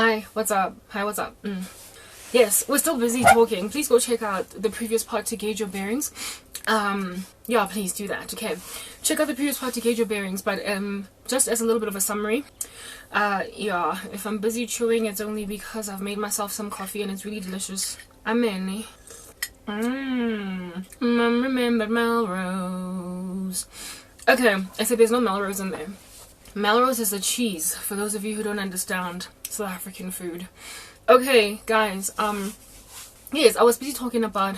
Hi, what's up? Yes, we're still busy talking. Please go check out the previous part to gauge your bearings. Yeah, please do that, okay? Check out the previous part to gauge your bearings, but just as a little bit of a summary, yeah, if I'm busy chewing, it's only because I've made myself some coffee and it's really delicious. Amen. Remembered Melrose. Okay, I said there's no Melrose in there. Melrose is a cheese, for those of you who don't understand South African food. Okay, guys, yes, I was busy talking about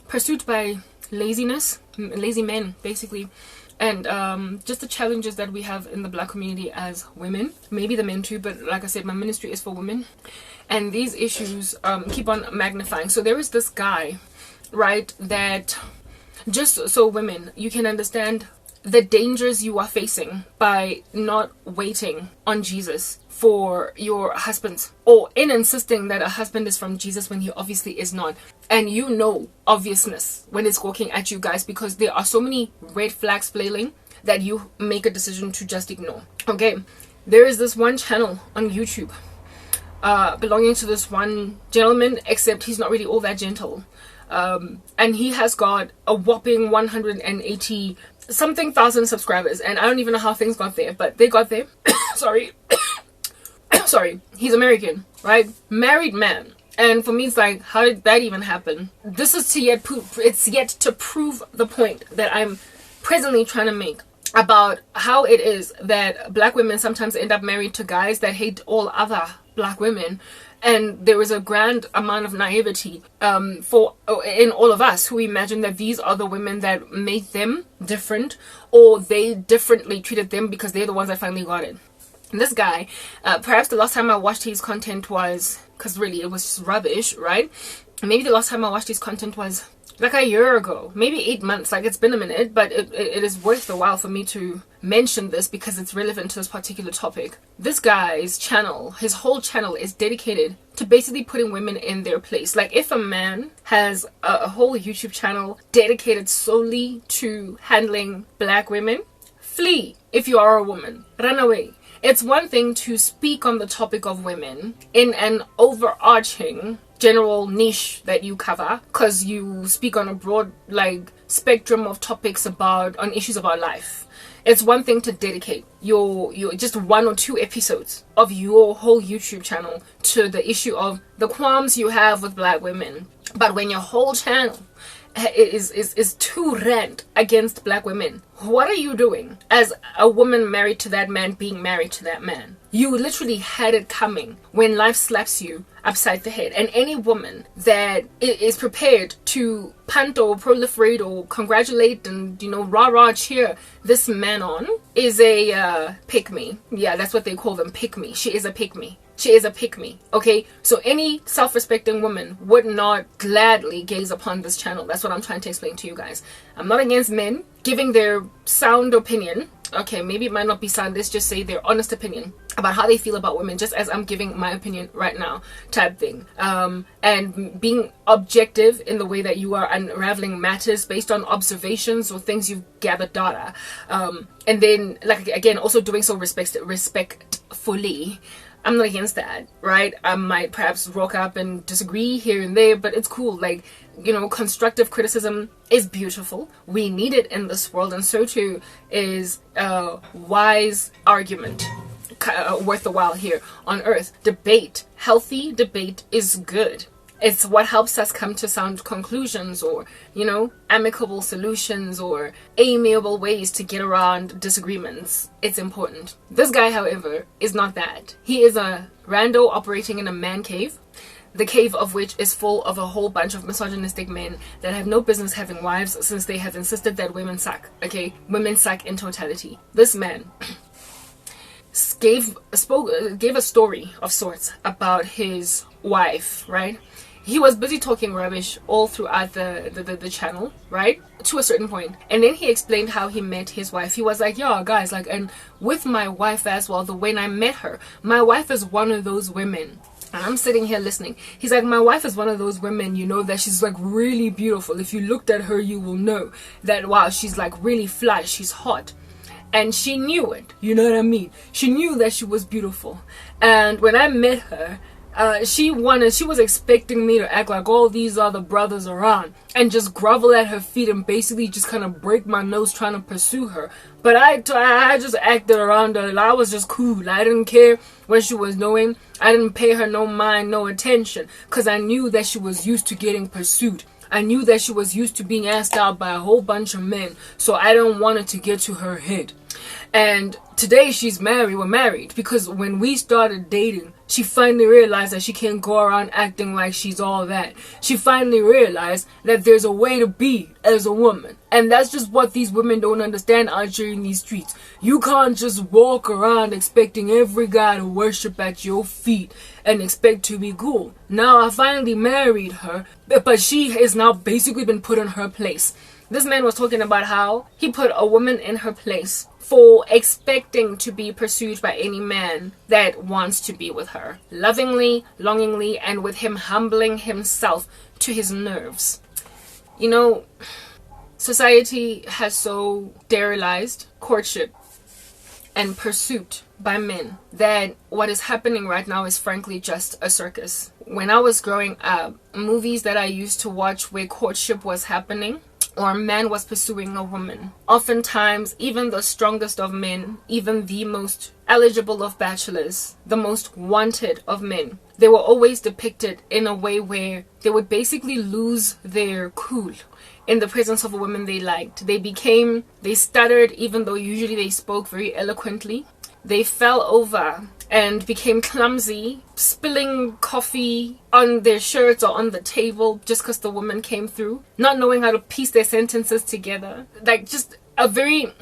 pursuit by laziness, lazy men, basically, and just the challenges that we have in the black community as women, maybe the men too, but like I said, my ministry is for women, and these issues keep on magnifying. So there is this guy, right, that just so women, you can understand the dangers you are facing by not waiting on Jesus for your husband, or in insisting that a husband is from Jesus when he obviously is not. And you know obviousness when it's walking at you guys, because there are so many red flags flailing that you make a decision to just ignore. Okay, there is this one channel on YouTube belonging to this one gentleman, except he's not really all that gentle. And he has got a whopping 180 something thousand subscribers, and I don't even know how things got there, but they got there. Sorry. Sorry. He's American, right? Married man. And for me, it's like, how did that even happen? This is it's yet to prove the point that I'm presently trying to make about how it is that black women sometimes end up married to guys that hate all other black women. And there is a grand amount of naivety in all of us who imagine that these are the women that made them different, or they differently treated them because they're the ones that finally got it. And this guy, perhaps the last time I watched his content was, because really it was just rubbish, right? Maybe the last time I watched his content was like a year ago, maybe 8 months. Like, it's been a minute, but it is worth the while for me to mention this because it's relevant to this particular topic. This guy's channel, his whole channel, is dedicated to basically putting women in their place. Like, if a man has a whole YouTube channel dedicated solely to handling black women, flee. If you are a woman, run away. It's one thing to speak on the topic of women in an overarching general niche that you cover, because you speak on a broad spectrum of topics on issues about life. It's one thing to dedicate your just 1 or 2 episodes of your whole YouTube channel to the issue of the qualms you have with black women. But when your whole channel is to rant against black women, what are you doing as a woman married to that man, being married to that man? You literally had it coming when life slaps you upside the head. And any woman that is prepared to punt or proliferate or congratulate and, rah-rah cheer this man on is a pick-me. Yeah, that's what they call them, pick-me. She is a pick-me. She is a pick-me, okay? So any self-respecting woman would not gladly gaze upon this channel. That's what I'm trying to explain to you guys. I'm not against men giving their sound opinion. Okay, maybe it might not be sound. Let's just say their honest opinion about how they feel about women, just as I'm giving my opinion right now, type thing. And being objective in the way that you are unraveling matters based on observations or things you've gathered data. And then, again, also doing so respectfully. I'm not against that, right? I might perhaps rock up and disagree here and there, but it's cool. Constructive criticism is beautiful. We need it in this world, and so too is wise argument worth the while here on earth. Debate, healthy debate is good. It's what helps us come to sound conclusions, or, amicable solutions, or amiable ways to get around disagreements. It's important. This guy, however, is not that. He is a rando operating in a man cave, the cave of which is full of a whole bunch of misogynistic men that have no business having wives, since they have insisted that women suck. Okay? Women suck in totality. This man gave a story of sorts about his wife, right? He was busy talking rubbish all throughout the channel, right? To a certain point. And then he explained how he met his wife. He was like, yeah, guys, and with my wife as well, when I met her, my wife is one of those women. And I'm sitting here listening. He's like, my wife is one of those women, that she's really beautiful. If you looked at her, you will know that, wow, she's really fly, she's hot. And she knew it, you know what I mean? She knew that she was beautiful. And when I met her, she was expecting me to act like all these other brothers around and just grovel at her feet and basically just kind of break my nose trying to pursue her. But I just acted around her. I was just cool. I didn't care what she was doing. I didn't pay her no mind, no attention, because I knew that she was used to getting pursued. I knew that she was used to being asked out by a whole bunch of men, so I don't want it to get to her head. And today she's married, we're married, because when we started dating, she finally realized that she can't go around acting like she's all that. She finally realized that there's a way to be as a woman. And that's just what these women don't understand out here in these streets. You can't just walk around expecting every guy to worship at your feet and expect to be cool. Now I finally married her, but she has now basically been put in her place. This man was talking about how he put a woman in her place for expecting to be pursued by any man that wants to be with her, lovingly, longingly, and with him humbling himself to his nerves. You know, society has so sterilized courtship and pursuit by men that what is happening right now is frankly just a circus. When I was growing up, movies that I used to watch where courtship was happening or a man was pursuing a woman, oftentimes even the strongest of men, even the most eligible of bachelors, the most wanted of men, they were always depicted in a way where they would basically lose their cool in the presence of a woman they liked. They stuttered even though usually they spoke very eloquently. They fell over and became clumsy, spilling coffee on their shirts or on the table just because the woman came through, not knowing how to piece their sentences together. Like just a very...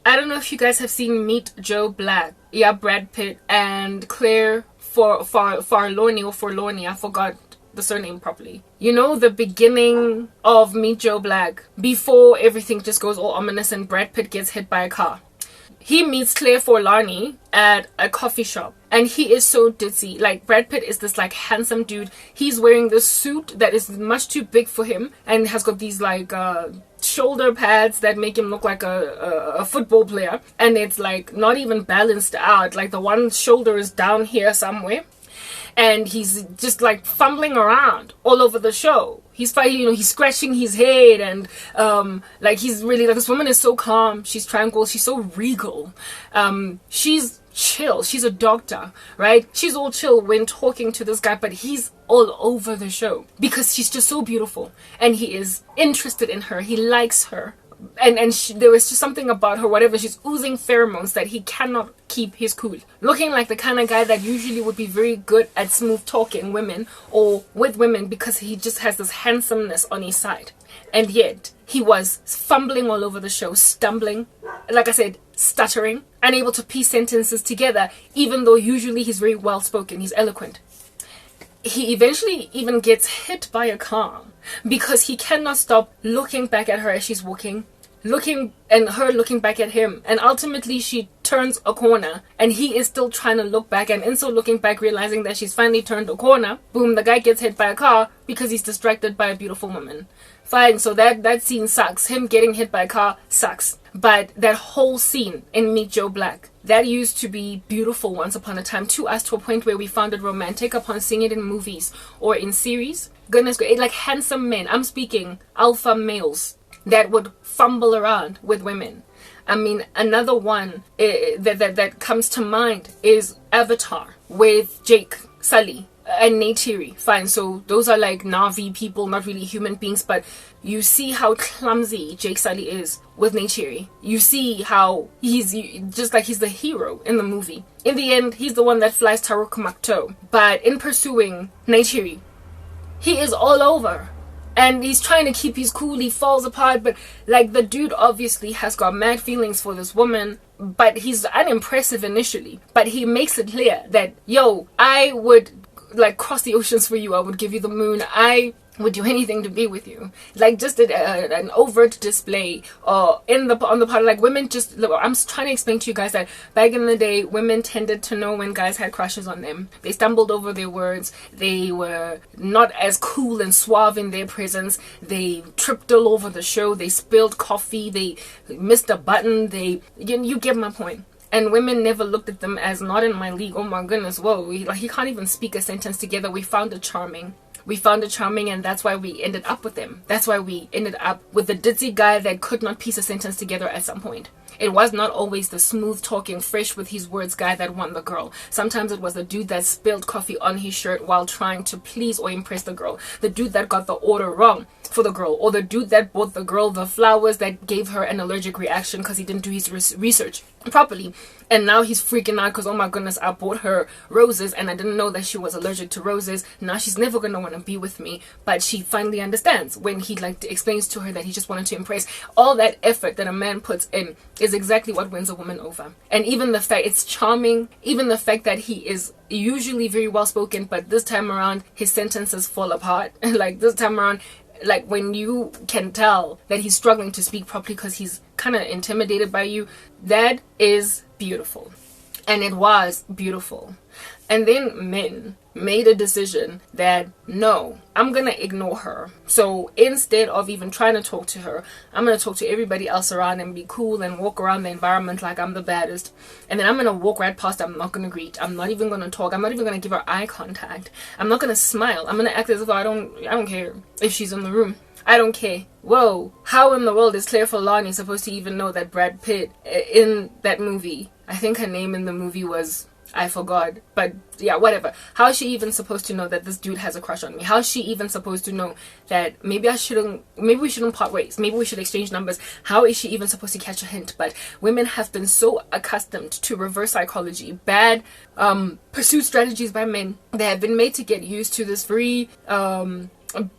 I don't know if you guys have seen Meet Joe Black. Yeah, Brad Pitt and Claire Forlorni, I forgot the surname properly. You know, the beginning of Meet Joe Black, before everything just goes all ominous and Brad Pitt gets hit by a car. He meets Claire Forlorni at a coffee shop and he is so ditzy. Like, Brad Pitt is this like handsome dude. He's wearing this suit that is much too big for him and has got these like shoulder pads that make him look like a football player, and it's like not even balanced out. Like the one shoulder is down here somewhere. And he's just like fumbling around all over the show. He's fighting, you know, he's scratching his head and like he's really like, this woman is so calm, she's tranquil, she's so regal. She's chill, she's a doctor, right? She's all chill when talking to this guy, but he's all over the show because she's just so beautiful and he is interested in her, he likes her. And there was just something about her, whatever, she's oozing pheromones that he cannot keep his cool. Looking like the kind of guy that usually would be very good at smooth talking women or with women because he just has this handsomeness on his side. And yet he was fumbling all over the show, stumbling, like I said, stuttering, unable to piece sentences together, even though usually he's very well spoken, he's eloquent. He eventually even gets hit by a car because he cannot stop looking back at her as she's walking, and her looking back at him, and ultimately she turns a corner and he is still trying to look back, and in so looking back, realizing that she's finally turned a corner, boom, the guy gets hit by a car because he's distracted by a beautiful woman. Fine, so that scene sucks. Him getting hit by a car sucks. But that whole scene in Meet Joe Black, that used to be beautiful once upon a time to us, to a point where we found it romantic upon seeing it in movies or in series. Goodness gracious, like handsome men, I'm speaking alpha males that would fumble around with women. I mean, another one that comes to mind is Avatar with Jake Sully and Neytiri. Fine, so those are like Na'vi people, not really human beings, but you see how clumsy Jake Sully is with Neytiri. You see how he's just like he's the hero in the movie. In the end, he's the one that flies Taruk Makto. But in pursuing Neytiri, he is all over. And he's trying to keep his cool, he falls apart, but like the dude obviously has got mad feelings for this woman, but he's unimpressive initially. But he makes it clear that, yo, I would like cross the oceans for you, I would give you the moon, I would do anything to be with you. Like just an overt display or on the part, like women just, I'm trying to explain to you guys that back in the day, women tended to know when guys had crushes on them. They stumbled over their words. They were not as cool and suave in their presence. They tripped all over the show. They spilled coffee. They missed a button. You get my point. And women never looked at them as not in my league. Oh my goodness, whoa, he can't even speak a sentence together. We found it charming. And that's why we ended up with him. That's why we ended up with the ditzy guy that could not piece a sentence together at some point. It was not always the smooth talking, fresh with his words guy that won the girl. Sometimes it was the dude that spilled coffee on his shirt while trying to please or impress the girl. The dude that got the order wrong for the girl. Or the dude that bought the girl the flowers that gave her an allergic reaction because he didn't do his research properly. And now he's freaking out because, oh my goodness, I bought her roses and I didn't know that she was allergic to roses. Now she's never going to want to be with me. But she finally understands when he explains to her that he just wanted to impress. All that effort that a man puts in is exactly what wins a woman over. And even the fact it's charming, even the fact that he is usually very well spoken, but this time around his sentences fall apart. Like this time around, like when you can tell that he's struggling to speak properly because he's kind of intimidated by you, that is beautiful. And it was beautiful. And then men made a decision that no, I'm gonna ignore her. So instead of even trying to talk to her, I'm gonna talk to everybody else around and be cool and walk around the environment like I'm the baddest. And then I'm gonna walk right past her. I'm not gonna greet. I'm not even gonna talk. I'm not even gonna give her eye contact. I'm not gonna smile. I'm gonna act as if I don't care if she's in the room. I don't care. Whoa, how in the world is Claire Forlani supposed to even know that Brad Pitt in that movie, I think her name in the movie was, I forgot, but yeah, whatever. How is she even supposed to know that this dude has a crush on me? How is she even supposed to know that maybe we shouldn't part ways? Maybe we should exchange numbers. How is she even supposed to catch a hint? But women have been so accustomed to reverse psychology, bad pursuit strategies by men. They have been made to get used to this very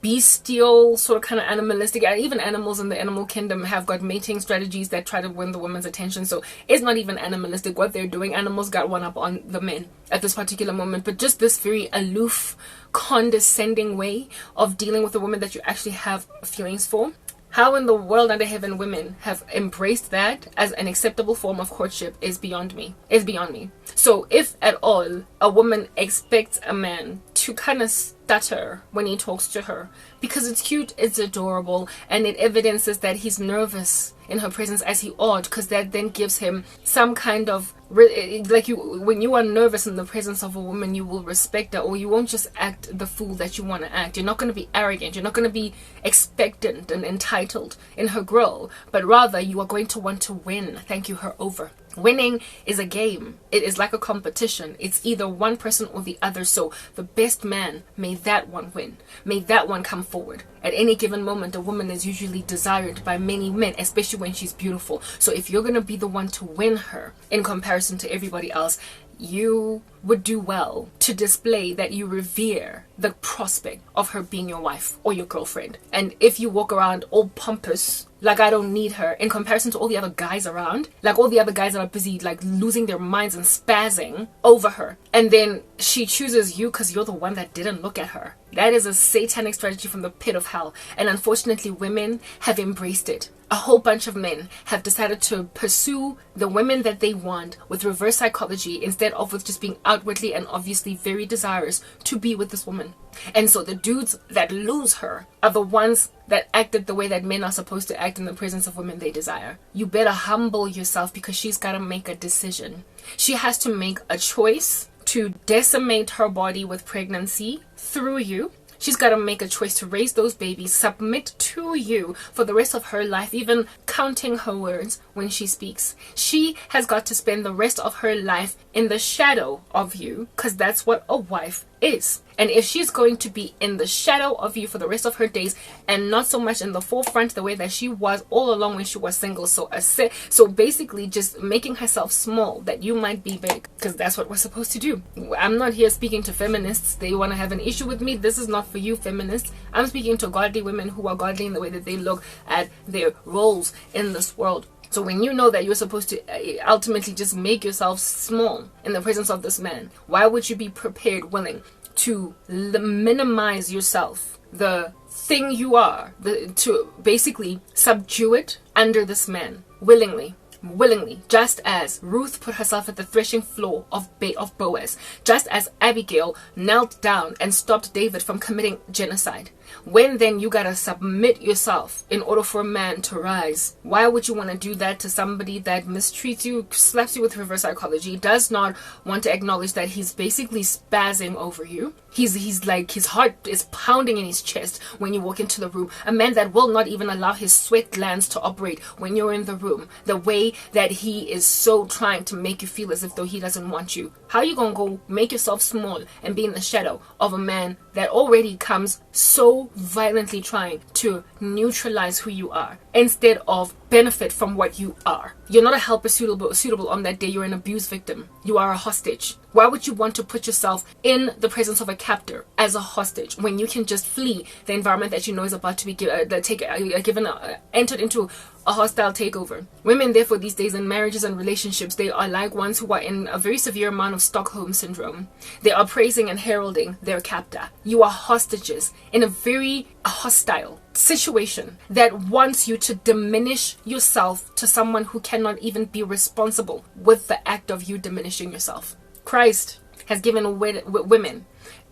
bestial, sort of kind of animalistic, and even animals in the animal kingdom have got mating strategies that try to win the woman's attention. So it's not even animalistic what they're doing. Animals got one up on the men at this particular moment, but just this very aloof, condescending way of dealing with a woman that you actually have feelings for. How in the world under heaven women have embraced that as an acceptable form of courtship is beyond me. Is beyond me. So if at all a woman expects a man to kind of stutter when he talks to her because it's cute, it's adorable, and it evidences that he's nervous in her presence, as he ought, because that then gives him some kind of when you are nervous in the presence of a woman, you will respect her, or you won't just act the fool that you want to act. You're not going to be arrogant. You're not going to be expectant and entitled in her grill, but rather you are going to want to win. Thank you, her over. Winning is a game. It is like a competition. It's either one person or the other. So the best man, may that one win. May that one come forward. At any given moment, a woman is usually desired by many men, especially when she's beautiful. So if you're going to be the one to win her in comparison to everybody else, you would do well to display that you revere the prospect of her being your wife or your girlfriend. And if you walk around all pompous, like I don't need her, in comparison to all the other guys around, like all the other guys that are busy like losing their minds and spazzing over her, and then she chooses you because you're the one that didn't look at her. That is a satanic strategy from the pit of hell. And unfortunately, women have embraced it. A whole bunch of men have decided to pursue the women that they want with reverse psychology instead of with just being outwardly and obviously very desirous to be with this woman. And so the dudes that lose her are the ones that acted the way that men are supposed to act in the presence of women they desire. You better humble yourself because she's got to make a decision. She has to make a choice to decimate her body with pregnancy through you. She's got to make a choice to raise those babies, submit to you for the rest of her life, even counting her words when she speaks. She has got to spend the rest of her life in the shadow of you, because that's what a wife is. And if she's going to be in the shadow of you for the rest of her days and not so much in the forefront the way that she was all along when she was single, so basically just making herself small that you might be big, because that's what we're supposed to do. I'm not here speaking to feminists. They want to have an issue with me. This is not for you, feminists. I'm speaking to godly women who are godly in the way that they look at their roles in this world. So when you know that you're supposed to ultimately just make yourself small in the presence of this man, why would you be prepared, willing to minimize yourself, the thing you are, to basically subdue it under this man willingly, just as Ruth put herself at the threshing floor of Boaz, just as Abigail knelt down and stopped David from committing genocide. When then you gotta submit yourself in order for a man to rise? Why would you want to do that to somebody that mistreats you, slaps you with reverse psychology, does not want to acknowledge that he's basically spazzing over you? He's like, his heart is pounding in his chest when you walk into the room. A man that will not even allow his sweat glands to operate when you're in the room. The way that he is so trying to make you feel as if though he doesn't want you. How you gonna go make yourself small and be in the shadow of a man that already comes so violently trying to neutralize who you are instead of benefit from what you are? You're not a helper suitable on that day. You're an abuse victim. You are a hostage. Why would you want to put yourself in the presence of a captor as a hostage when you can just flee the environment that you know is about to be entered into a hostile takeover? Women, therefore, these days in marriages and relationships, they are like ones who are in a very severe amount of Stockholm syndrome. They are praising and heralding their captor. You are hostages in a very hostile situation that wants you to diminish yourself to someone who cannot even be responsible with the act of you diminishing yourself. Christ has given women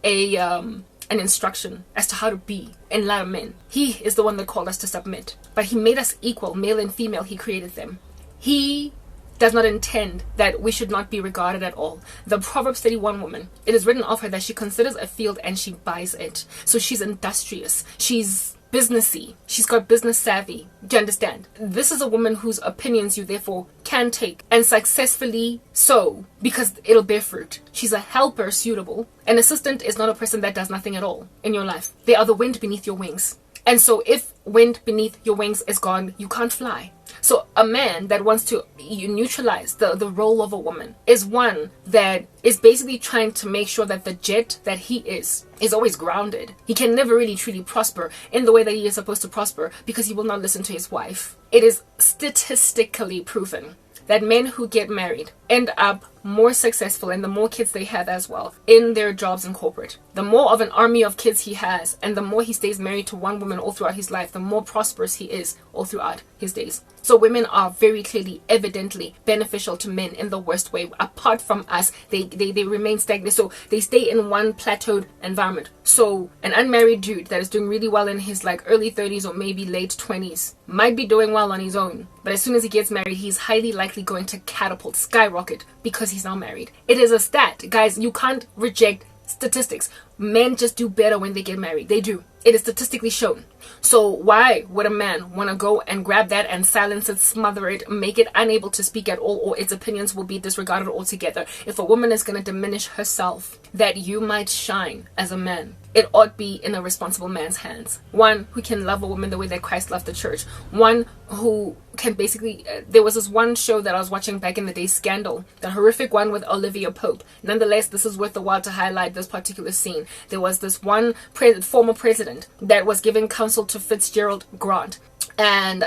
an instruction as to how to be in light of men. He is the one that called us to submit, but he made us equal, male and female. He created them. He does not intend that we should not be regarded at all. The Proverbs 31 woman, it is written of her that she considers a field and she buys it. So she's industrious. She's businessy. She's got business savvy. Do you understand? This is a woman whose opinions you therefore can take and successfully sow because it'll bear fruit. She's a helper suitable. An assistant is not a person that does nothing at all in your life. They are the wind beneath your wings. And so if wind beneath your wings is gone, you can't fly. So a man that wants to neutralize the role of a woman is one that is basically trying to make sure that the jet that he is always grounded. He can never really truly prosper in the way that he is supposed to prosper because he will not listen to his wife. It is statistically proven that men who get married end up more successful, and the more kids they have as well in their jobs in corporate. The more of an army of kids he has, and the more he stays married to one woman all throughout his life, the more prosperous he is all throughout his days. So women are very clearly, evidently beneficial to men in the worst way. Apart from us, they remain stagnant. So they stay in one plateaued environment. So an unmarried dude that is doing really well in his like early 30s or maybe late 20s might be doing well on his own. But as soon as he gets married, he's highly likely going to catapult, skyrocket, because he's now married. It is a stat. Guys, you can't reject statistics. Men just do better when they get married. They do. It is statistically shown. So why would a man want to go and grab that and silence it, smother it, make it unable to speak at all, or its opinions will be disregarded altogether? If a woman is going to diminish herself, that you might shine as a man, it ought be in a responsible man's hands. One who can love a woman the way that Christ loved the church. One who can basically... there was this one show that I was watching back in the day, Scandal, the horrific one with Olivia Pope. Nonetheless, this is worth the while to highlight this particular scene. There was this one former president that was giving counsel to Fitzgerald Grant, and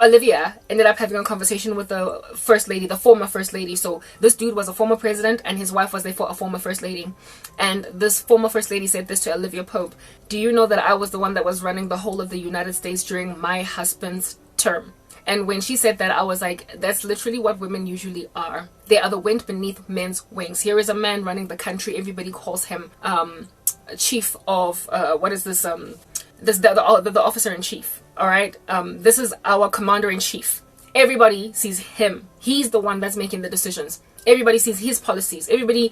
Olivia ended up having a conversation with the first lady, the former first lady. So this dude was a former president and his wife was therefore a former first lady. And this former first lady said this to Olivia Pope: do you know that I was the one that was running the whole of the United States during my husband's term? And when she said that, I was like, that's literally what women usually are. They are the wind beneath men's wings. Here is a man running the country. Everybody calls him chief of the officer in chief. All right, this is our commander in chief. Everybody sees him. He's the one that's making the decisions. Everybody sees his policies. Everybody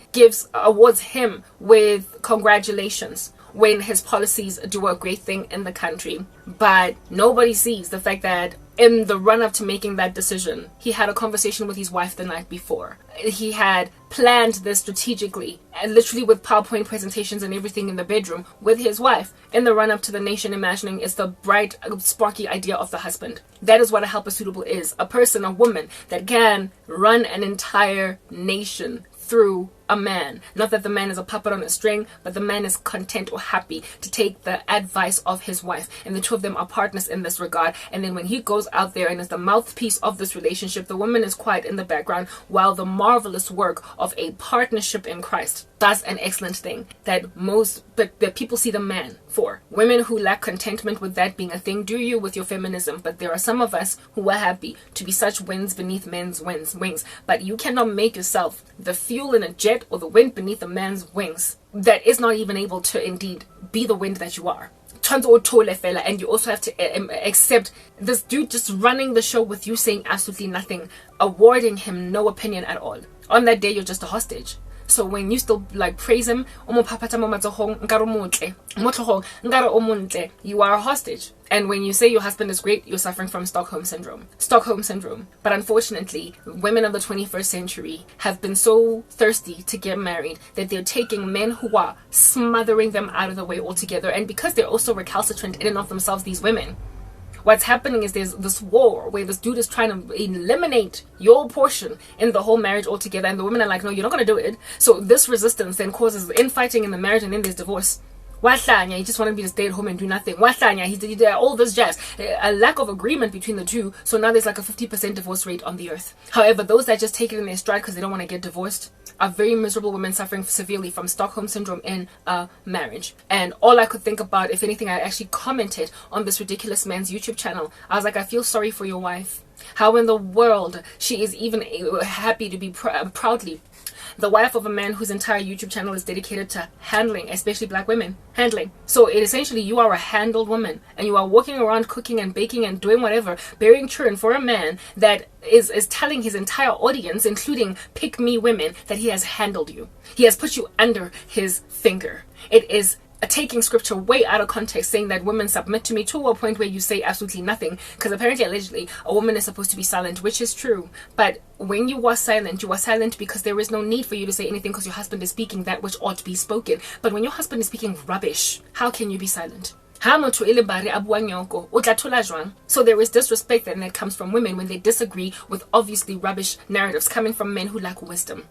awards him with congratulations when his policies do a great thing in the country. But nobody sees the fact that in the run-up to making that decision, he had a conversation with his wife the night before. He had planned this strategically, and literally with PowerPoint presentations and everything in the bedroom with his wife in the run-up to the nation imagining is the bright, sparky idea of the husband. That is what a helper suitable is. A person, a woman that can run an entire nation through a man. Not that the man is a puppet on a string, but the man is content or happy to take the advice of his wife. And the two of them are partners in this regard. And then when he goes out there and is the mouthpiece of this relationship, the woman is quiet in the background while the marvelous work of a partnership in Christ. That's an excellent thing that that people see the man for. Women who lack contentment with that being a thing, do you with your feminism. But there are some of us who are happy to be such winds beneath men's wings. But you cannot make yourself the fuel in a jet or the wind beneath a man's wings that is not even able to indeed be the wind that you are. And you also have to accept this dude just running the show with you saying absolutely nothing, awarding him no opinion at all. On that day, you're just a hostage. So when you still like praise him, you are a hostage. And when you say your husband is great, you're suffering from Stockholm Syndrome. Stockholm Syndrome. But unfortunately, women of the 21st century have been so thirsty to get married that they're taking men who are smothering them out of the way altogether. And because they're also recalcitrant in and of themselves, these women, what's happening is there's this war where this dude is trying to eliminate your portion in the whole marriage altogether, and the women are like, no, you're not going to do it. So this resistance then causes infighting in the marriage, and then there's divorce. He just wanted to be to stay at home and do nothing. He did all this jazz. A lack of agreement between the two. So now there's like a 50% divorce rate on the earth. However, those that just take it in their stride because they don't want to get divorced are very miserable women suffering severely from Stockholm Syndrome in a marriage. And all I could think about, if anything, I actually commented on this ridiculous man's YouTube channel. I was like, I feel sorry for your wife. How in the world she is even happy to be proudly the wife of a man whose entire YouTube channel is dedicated to handling, especially black women. Handling. So essentially you are a handled woman, and you are walking around cooking and baking and doing whatever, bearing children for a man that is telling his entire audience, including pick me women, that he has handled you. He has put you under his finger. It is taking scripture way out of context, saying that women submit to me, to a point where you say absolutely nothing, because apparently, allegedly, a woman is supposed to be silent, which is true. But when you are silent because there is no need for you to say anything, because your husband is speaking that which ought to be spoken. But when your husband is speaking rubbish, how can you be silent? So there is disrespect that comes from women when they disagree with obviously rubbish narratives coming from men who lack wisdom.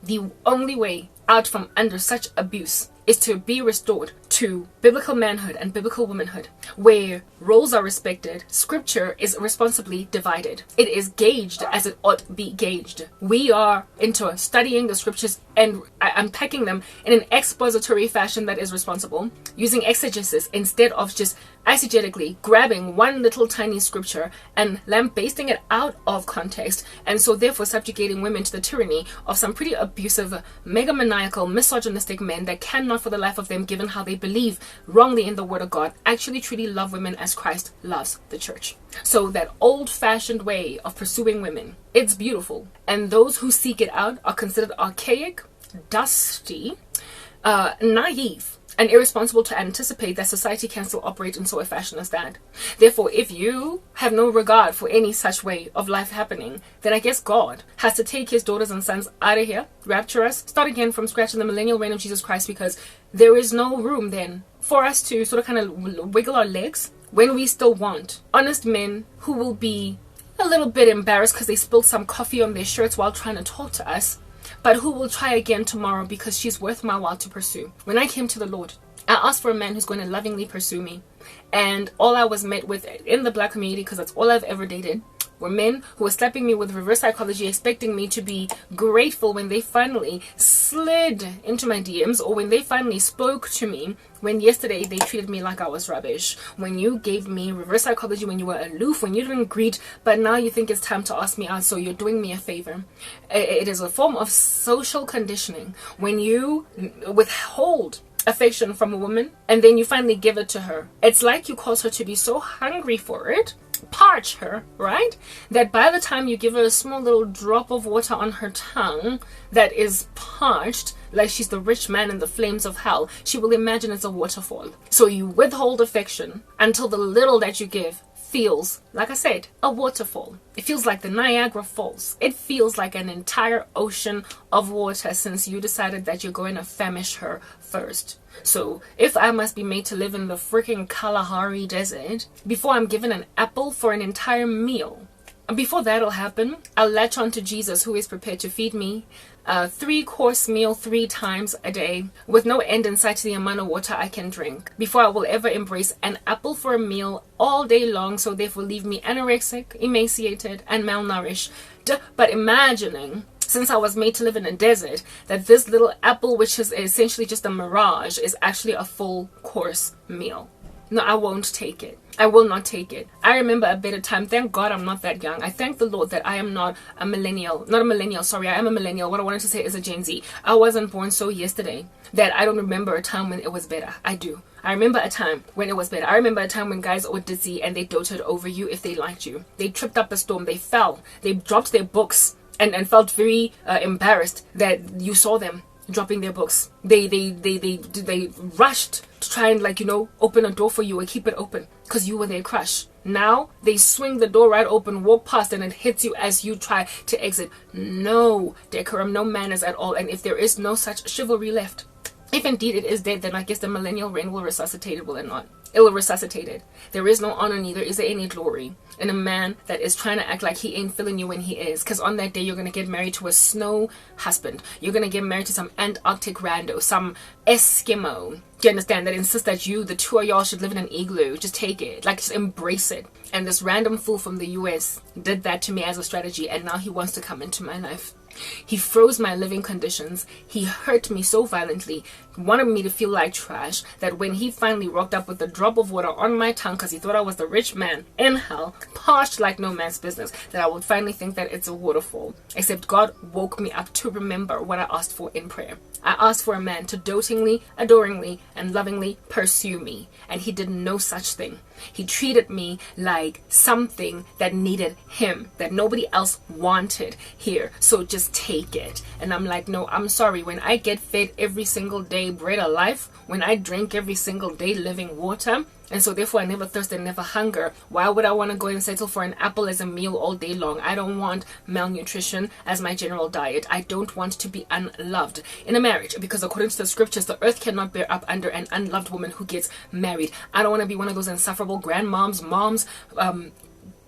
The only way out from under such abuse is to be restored to biblical manhood and biblical womanhood, where roles are respected, scripture is responsibly divided. It is gauged as it ought to be gauged. We are into studying the scriptures and unpacking them in an expository fashion that is responsible, using exegesis instead of just eisegetically grabbing one little tiny scripture and lambasting it out of context, and so therefore subjugating women to the tyranny of some pretty abusive, megamaniacal, misogynistic men that cannot for the life of them, given how they believe wrongly in the word of God, actually truly love women as Christ loves the church. So that old-fashioned way of pursuing women, it's beautiful, and those who seek it out are considered archaic, dusty, naive, and irresponsible to anticipate that society can still operate in so a fashion as that. Therefore, if you have no regard for any such way of life happening, then I guess God has to take his daughters and sons out of here, rapture us, start again from scratch in the millennial reign of Jesus Christ, because there is no room then for us to sort of kind of wiggle our legs when we still want honest men who will be a little bit embarrassed because they spilled some coffee on their shirts while trying to talk to us, but who will try again tomorrow because she's worth my while to pursue. When I came to the Lord, I asked for a man who's going to lovingly pursue me. And all I was met with in the black community, because that's all I've ever dated, were men who were slapping me with reverse psychology, expecting me to be grateful when they finally slid into my DMs, or when they finally spoke to me, when yesterday they treated me like I was rubbish, when you gave me reverse psychology, when you were aloof, when you didn't greet, but now you think it's time to ask me out, so you're doing me a favor. It is a form of social conditioning. When you withhold affection from a woman and then you finally give it to her, it's like you cause her to be so hungry for it, parch her, right, that by the time you give her a small little drop of water on her tongue that is parched, like she's the rich man in the flames of hell, she will imagine it's a waterfall. So you withhold affection until the little that you give feels, like I said, a waterfall. It feels like the Niagara Falls. It feels like an entire ocean of water, since you decided that you're going to famish her first. So if I must be made to live in the freaking Kalahari Desert before I'm given an apple for an entire meal, before that'll happen, I'll latch on to Jesus, who is prepared to feed me a 3-course meal 3 times a day, with no end in sight to the amount of water I can drink, before I will ever embrace an apple for a meal all day long, so therefore leave me anorexic, emaciated, and malnourished. But imagining, since I was made to live in a desert, that this little apple, which is essentially just a mirage, is actually a full course meal. No, I won't take it. I will not take it. I remember a better time. Thank God I'm not that young. I thank the Lord that I am not a millennial. Not a millennial, sorry. I am a millennial. What I wanted to say is a Gen Z. I wasn't born so yesterday that I don't remember a time when it was better. I do. I remember a time when it was better. I remember a time when guys were dizzy and they doted over you if they liked you. They tripped up a storm. They fell. They dropped their books and felt very embarrassed that you saw them dropping their books. They rushed to try and, like, you know, open a door for you or keep it open because you were their crush. Now they swing the door right open, walk past, and it hits you as you try to exit. No decorum, no manners at all. And if there is no such chivalry left, if indeed it is dead, then I guess the millennial reign will resuscitate it, will it not? It will resuscitate it. There is no honor, neither is there any glory in a man that is trying to act like he ain't feeling you when he is. Because on that day, you're going to get married to a snow husband. You're going to get married to some Antarctic rando, some Eskimo. Do you understand? That insists that the two of y'all should live in an igloo. Just take it. Like, just embrace it. And this random fool from the US did that to me as a strategy. And now he wants to come into my life. He froze my living conditions. He hurt me so violently, wanted me to feel like trash, that when he finally rocked up with a drop of water on my tongue because he thought I was the rich man in hell, parched like no man's business, that I would finally think that it's a waterfall. Except God woke me up to remember what I asked for in prayer. I asked for a man to dotingly, adoringly, and lovingly pursue me, and he did no such thing. He treated me like something that needed him, that nobody else wanted here, so just take it. And I'm like, no, I'm sorry. When I get fed every single day bread of life, when I drink every single day living water, and so therefore I never thirst and never hunger, why would I want to go and settle for an apple as a meal all day long? I don't want malnutrition as my general diet. I don't want to be unloved in a marriage, because according to the scriptures, the earth cannot bear up under an unloved woman who gets married. I don't want to be one of those insufferable grandmoms, moms,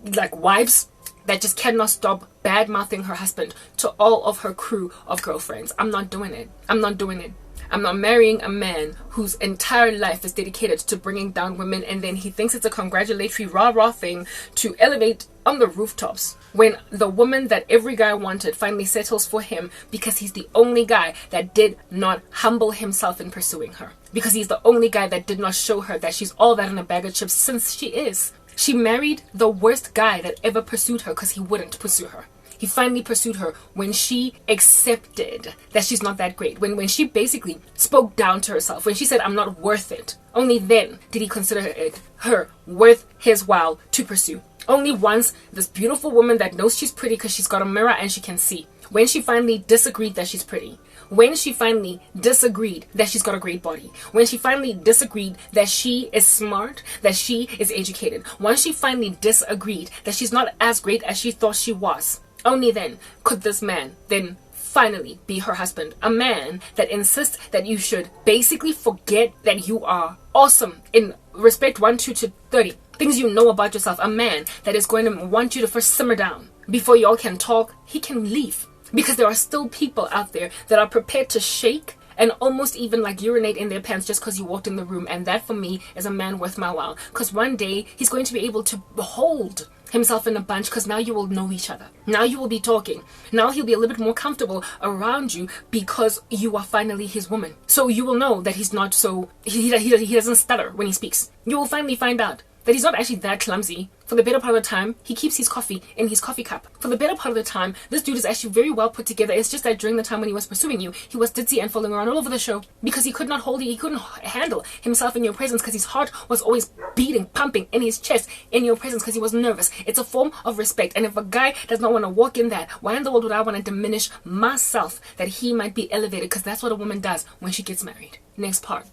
like wives that just cannot stop bad-mouthing her husband to all of her crew of girlfriends. I'm not doing it. I'm not doing it. I'm not marrying a man whose entire life is dedicated to bringing down women, and then he thinks it's a congratulatory rah-rah thing to elevate on the rooftops when the woman that every guy wanted finally settles for him because he's the only guy that did not humble himself in pursuing her. Because he's the only guy that did not show her that she's all that in a bag of chips, since she is. She married the worst guy that ever pursued her because he wouldn't pursue her. He finally pursued her when she accepted that she's not that great. When she basically spoke down to herself. When she said, I'm not worth it. Only then did he consider her worth his while to pursue. Only once this beautiful woman that knows she's pretty because she's got a mirror and she can see. When she finally disagreed that she's pretty. When she finally disagreed that she's got a great body. When she finally disagreed that she is smart, that she is educated. Once she finally disagreed that she's not as great as she thought she was. Only then could this man then finally be her husband. A man that insists that you should basically forget that you are awesome in respect 1, 2 to 30. Things you know about yourself. A man that is going to want you to first simmer down. Before y'all can talk, he can leave. Because there are still people out there that are prepared to shake and almost even like urinate in their pants just because you walked in the room. And that for me is a man worth my while. Because one day he's going to be able to hold himself in a bunch, because now you will know each other. Now you will be talking. Now he'll be a little bit more comfortable around you because you are finally his woman. So you will know that he's not so, he doesn't stutter when he speaks. You will finally find out that he's not actually that clumsy. For the better part of the time, he keeps his coffee in his coffee cup. For the better part of the time, this dude is actually very well put together. It's just that during the time when he was pursuing you, he was ditzy and falling around all over the show because he could not hold it. He couldn't handle himself in your presence because his heart was always beating, pumping in his chest in your presence because he was nervous. It's a form of respect. And if a guy does not want to walk in that, why in the world would I want to diminish myself that he might be elevated? Because that's what a woman does when she gets married. Next part.